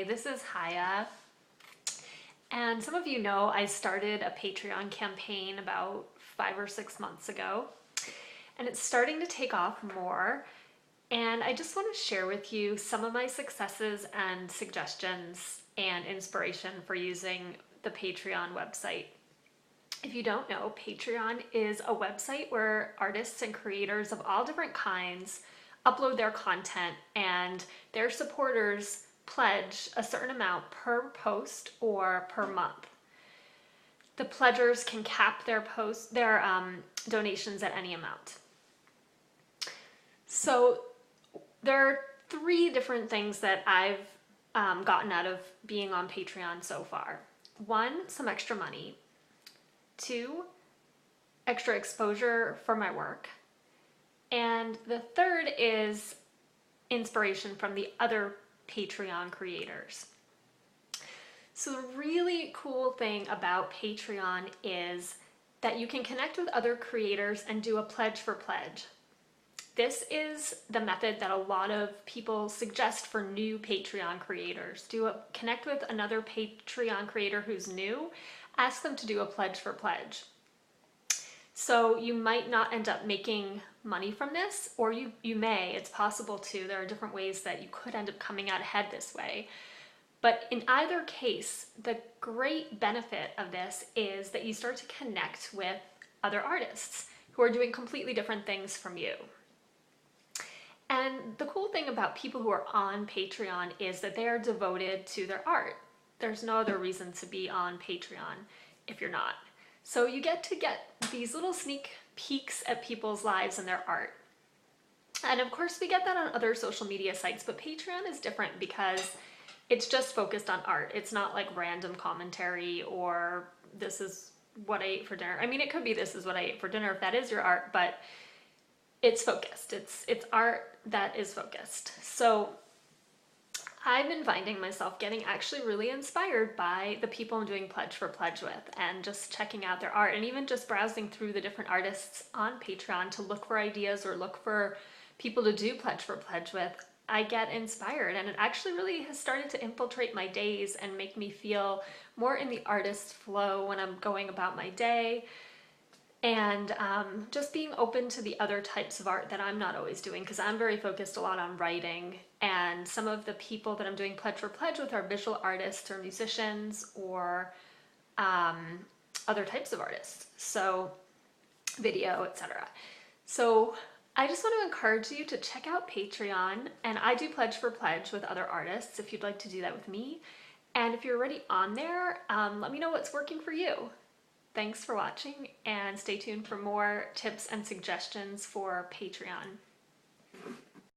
this is Haya. And some of you know I started a Patreon campaign about 5 or 6 months ago, and it's starting to take off more. And I just want to share with you some of my successes and suggestions and inspiration for using the Patreon website. If you don't know, Patreon is a website where artists and creators of all different kinds upload their content, and their supporters pledge a certain amount per post or per month. The pledgers can cap their donations at any amount. So there are 3 different things that I've gotten out of being on Patreon so far. 1, some extra money. 2, extra exposure for my work. And the 3rd is inspiration from the other Patreon creators. So the really cool thing about Patreon is that you can connect with other creators and do a pledge for pledge. This is the method that a lot of people suggest for new Patreon creators. Connect with another Patreon creator who's new, ask them to do a pledge for pledge. So you might not end up making money from this, or you may, it's possible to. There are different ways that you could end up coming out ahead this way. But in either case, the great benefit of this is that you start to connect with other artists who are doing completely different things from you. And the cool thing about people who are on Patreon is that they are devoted to their art. There's no other reason to be on Patreon if you're not. So you get these little sneak peeks at people's lives and their art. And of course we get that on other social media sites, but Patreon is different because it's just focused on art. It's not like random commentary or this is what I ate for dinner. I mean, it could be this is what I ate for dinner if that is your art, but it's focused. It's art that is focused. So I've been finding myself getting actually really inspired by the people I'm doing pledge for pledge with, and just checking out their art, and even just browsing through the different artists on Patreon to look for ideas or look for people to do pledge for pledge with. I get inspired, and it actually really has started to infiltrate my days and make me feel more in the artist flow when I'm going about my day. And just being open to the other types of art that I'm not always doing, because I'm very focused a lot on writing, and some of the people that I'm doing pledge for pledge with are visual artists or musicians or other types of artists, so video, etc. So I just want to encourage you to check out Patreon, and I do pledge for pledge with other artists if you'd like to do that with me. And if you're already on there, let me know what's working for you. Thanks for watching, and stay tuned for more tips and suggestions for Patreon.